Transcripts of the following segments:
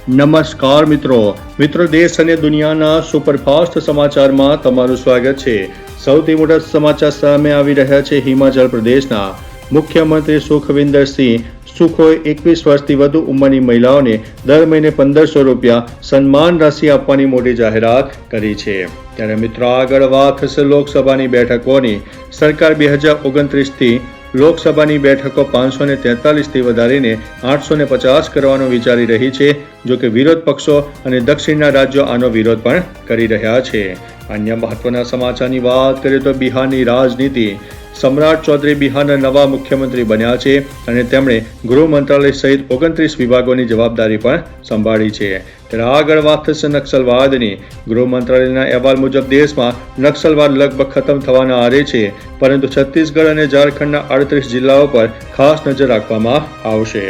નમસ્કાર મિત્રો દેશ અને દુનિયાના સુપરફાસ્ટ સમાચારમાં તમારું સ્વાગત છે। સૌથી મોટા સમાચાર સામે આવી રહ્યા છે। હિમાચલ પ્રદેશના મુખ્યમંત્રી સુખવિન્દર સિંહ સુખોએ 21 વર્ષથી વધુ ઉંમરની મહિલાઓને દર મહિને 1500 રૂપિયા સન્માન રાશિ આપવાની મોટી જાહેરાત કરી છે। ત્યારે મિત્રો આગળ વાત થશે લોકસભાની બેઠકોની। સરકાર 2029થી લોકસભાની બેઠકો 543થી વધારીને 850 કરવાનું વિચારી રહી છે। જો કે વિરોધ પક્ષો અને દક્ષિણના રાજ્યો આનો વિરોધ પણ કરી રહ્યા છે। અન્ય મહત્વના સમાચારની વાત કરીએ તો બિહારની રાજનીતિ। સમ્રાટ ચૌધરી બિહારના નવા મુખ્યમંત્રી બન્યા છે અને તેમણે ગૃહ મંત્રાલય સહિત 29 વિભાગોની જવાબદારી પણ સંભાળી છે। ત્યારે આગળ વાત થશે નક્સલવાદની। ગૃહ મંત્રાલયના અહેવાલ મુજબ દેશમાં નક્સલવાદ લગભગ ખતમ થવાના આરે છે, પરંતુ છત્તીસગઢ અને ઝારખંડના 38 જિલ્લાઓ પર ખાસ નજર રાખવામાં આવશે।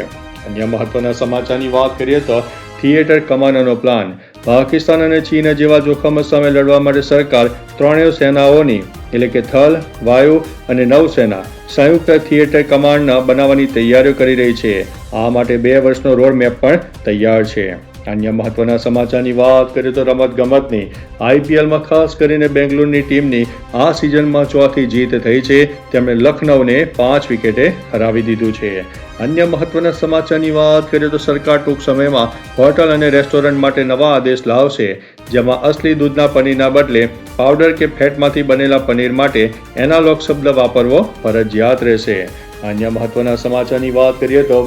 અન્ય મહત્વના સમાચારની વાત કરીએ તો થિયેટર કમાનોનો પ્લાન। પાકિસ્તાન અને ચીન જેવા જોખમો સામે લડવા માટે સરકાર ત્રણેય સેનાઓની એટલે કે થલ, વાયુ અને નૌસેના સંયુક્ત થિયેટર કમાન્ડ બનાવવાની તૈયારીઓ કરી રહી છે। આ માટે 2 વર્ષનો રોડ મેપ પણ તૈયાર છે। અન્ય મહત્વના સમાચારની વાત કરીએ તો રમતગમતની। IPLમાં ખાસ કરીને બેંગ્લોરની ટીમની આ સિઝનમાં ચોથી જીત થઈ છે। તેમણે લખનૌને 5 વિકેટે હરાવી દીધું છે। અન્ય મહત્વના સમાચારની વાત કરીએ તો સરકાર ટૂંક સમયમાં હોટલ અને રેસ્ટોરન્ટ માટે નવા આદેશ લાવશે, જેમાં અસલી દૂધના પનીરના બદલે પાવડર કે ફેટમાંથી બનેલા પનીર માટે એનાલોગ શબ્દ વાપરવો ફરજિયાત રહેશે। અન્ય મહત્વના સમાચારની વાત કરીએ તો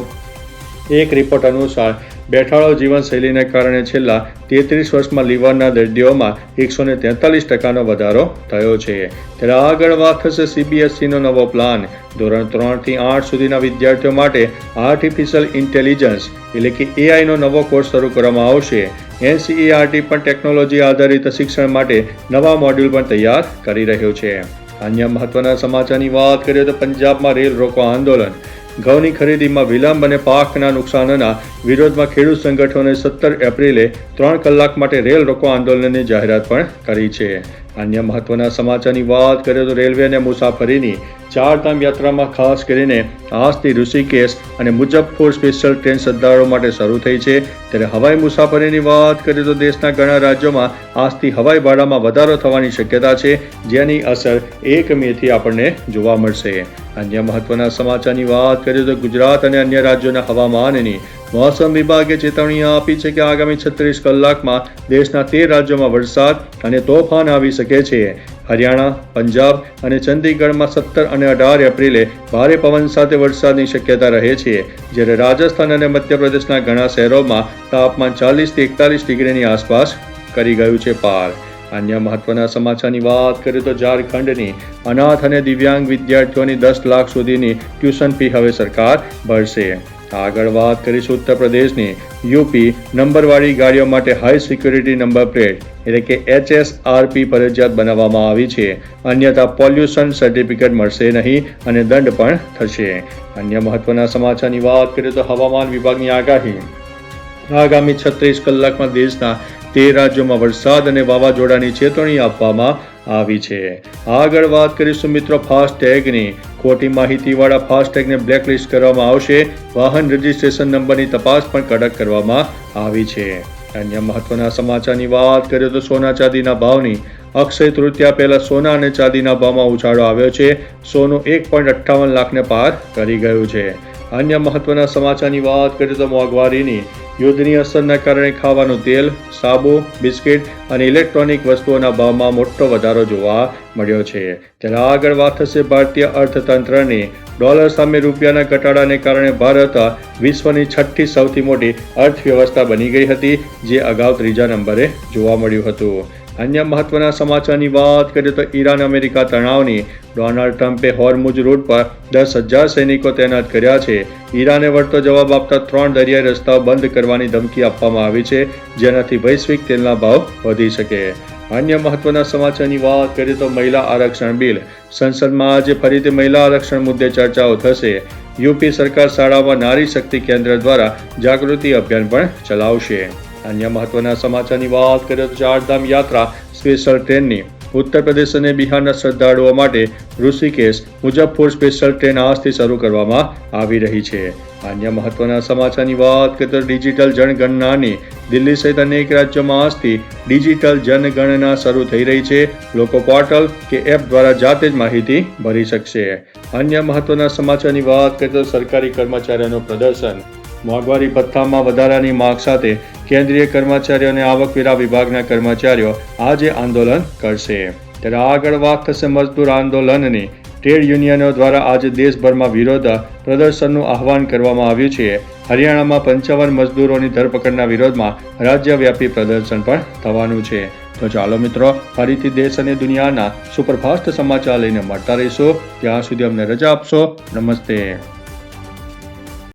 એક રિપોર્ટ અનુસાર બેઠાળો જીવનશૈલીને કારણે છેલ્લા 33 વર્ષમાં લીવરના દર્દીઓમાં 143% વધારો થયો છે। ત્યારે આગળ વાત થશે CBSEનો નવો પ્લાન। ધોરણ 3થી 8 સુધીના વિદ્યાર્થીઓ માટે આર્ટિફિશિયલ ઇન્ટેલિજન્સ એટલે કે AI નો નવો કોર્સ શરૂ કરવામાં આવશે। NCERT પણ ટેકનોલોજી આધારિત શિક્ષણ માટે નવા મોડ્યુલ પણ તૈયાર કરી રહ્યું છે। અન્ય મહત્વના સમાચારની વાત કરીએ તો પંજાબમાં રેલ રોકો આંદોલન। ઘઉંની ખરીદીમાં વિલંબ અને પાકના નુકસાનના વિરોધમાં ખેડૂત સંગઠનોએ 17 એપ્રિલે 3 કલાક માટે રેલ રોકો આંદોલનની જાહેરાત પણ કરી છે। અન્ય મહત્વના સમાચારની વાત કરીએ તો રેલવે અને મુસાફરીની। 4 ધામ યાત્રામાં ખાસ કરીને આજથી ઋષિકેશ અને મુઝફ્ફરપુર સ્પેશિયલ ટ્રેન શ્રદ્ધાળુઓ માટે શરૂ થઈ છે। ત્યારે હવાઈ મુસાફરીની વાત કરીએ તો દેશના ઘણા રાજ્યોમાં આજથી હવાઈ ભાડામાં વધારો થવાની શક્યતા છે, જેની અસર 1 મેથી આપણને જોવા મળશે। અન્ય મહત્વના સમાચારની વાત કરીએ તો ગુજરાત અને અન્ય રાજ્યોના હવામાનની। મોસમ વિભાગે ચેતવણી આપી છે કે આગામી 36 કલાકમાં દેશના 13 રાજ્યોમાં વરસાદ અને તોફાન આવી શકે છે। હરિયાણા, પંજાબ અને ચંદીગઢમાં 17 અને 18 એપ્રિલે ભારે પવન સાથે વરસાદની શક્યતા રહે છે, જ્યારે રાજસ્થાન અને મધ્યપ્રદેશના ઘણા શહેરોમાં તાપમાન 40થી 41 ડિગ્રીની આસપાસ કરી ગયું છે પાર। અન્ય મહત્વના સમાચારની વાત કરીએ તો ઝારખંડની। અનાથ અને દિવ્યાંગ વિદ્યાર્થીઓની 10 લાખ સુધીની ટ્યુશન ફી હવે સરકાર ભરશે। આગળ વાત કરીશું ઉત્તર પ્રદેશની। યુપી નંબરવાળી ગાડીઓ માટે હાઈ સિક્યુરિટી નંબર પ્લેટ એટલે કે HSRP ફરજિયાત બનાવવામાં આવી છે, અન્યથા પોલ્યુશન સર્ટિફિકેટ મળશે નહીં અને દંડ પણ થશે। અન્ય મહત્વના સમાચારની વાત કરીએ તો હવામાન વિભાગની આગાહી। આગામી 36 કલાકમાં દેશના 13 રાજ્યોમાં વરસાદ અને વાવાઝોડાની ચેતવણી આપવામાં આવી છે। આગળ વાત કરીશું મિત્રો ફાસ્ટેગની। ખોટી માહિતીવાળા ફાસ્ટેગને બ્લેકલિસ્ટ કરવામાં આવશે। વાહન રજિસ્ટ્રેશન નંબરની તપાસ પણ કડક કરવામાં આવી છે। અન્ય મહત્વના સમાચારની વાત કરીએ તો સોના ચાંદીના ભાવની। અક્ષય તૃતીયા પહેલા સોના અને ચાંદીના ભાવમાં ઉછાળો આવ્યો છે। સોનું 1.58 લાખને પાર કરી ગયું છે। અન્ય મહત્વના સમાચારની વાત કરીએ તો મોંઘવારીની। યુદ્ધની અસરના કારણે ખાવાનું તેલ, સાબુ, બિસ્કિટ અને ઇલેક્ટ્રોનિક વસ્તુઓના ભાવમાં મોટો વધારો જોવા મળ્યો છે। ત્યારે આગળ વાત થશે ભારતીય અર્થતંત્રની। ડોલર સામે રૂપિયાના ઘટાડાને કારણે ભારત વિશ્વની 6ઠી સૌથી મોટી અર્થવ્યવસ્થા બની ગઈ હતી, જે અગાઉ 3જા નંબરે જોવા મળ્યું હતું। અન્ય મહત્વના સમાચારની વાત કરીએ તો ઈરાન અમેરિકા તણાવની। ડોનાલ્ડ ટ્રમ્પે હોર્મુઝ રૂટ પર 10,000 સૈનિકો તૈનાત કર્યા છે। ઈરાને વળતો જવાબ આપતા 3 દરિયાઈ રસ્તાઓ બંધ કરવાની ધમકી આપવામાં આવી છે, જેનાથી વૈશ્વિક તેલના ભાવ વધી શકે। અન્ય મહત્વના સમાચારની વાત કરીએ તો મહિલા આરક્ષણ બિલ। સંસદમાં આજે ફરીથી મહિલા આરક્ષણ મુદ્દે ચર્ચાઓ થશે। યુપી સરકાર શાળામાં નારી શક્તિ કેન્દ્ર દ્વારા જાગૃતિ અભિયાન પણ ચલાવશે। અન્ય મહત્વના સમાચારની વાત કરીએ તો 4 ધામ યાત્રા સ્પેશિયલ ટ્રેનની। ઉત્તર પ્રદેશ અને બિહારના શ્રદ્ધાળુઓ માટે ઋષિકેશ મુઝફ્ફર સ્પેશિયલ ટ્રેન આજથી શરૂ કરવામાં આવી રહી છે. અન્ય મહત્વના સમાચારની વાત કરીએ તો ડિજિટલ જનગણનાની દિલ્હી સહિત અનેક રાજ્યોમાં આજથી ડિજિટલ જનગણના શરૂ થઈ રહી છે. લોકો પોર્ટલ કે એપ દ્વારા જાતે જ માહિતી ભરી શકશે. અન્ય મહત્વના સમાચારની વાત કરીએ તો સરકારી કર્મચારીઓનું પ્રદર્શન. મોંઘવારી ભથ્થામાં વધારાની માંગ સાથે કેન્દ્રીય કર્મચારીઓ અને આવકવેરા વિભાગના કર્મચારીઓ આજે આંદોલન કરશે. ત્યારે આગળ વાત થશે મજદૂર આંદોલનની. ટ્રેડ યુનિયનો દ્વારા આજે દેશભરમાં વિરોધ પ્રદર્શનનું આહવાન કરવામાં આવ્યું છે. હરિયાણામાં 55 મજદૂરોની ધરપકડના વિરોધમાં રાજ્યવ્યાપી પ્રદર્શન પણ થવાનું છે. તો ચાલો મિત્રો, ફરીથી દેશ અને દુનિયાના સુપરફાસ્ટ સમાચાર લઈને મળતા રહીશું. ત્યાં સુધી અમને રજા આપશો. નમસ્તે.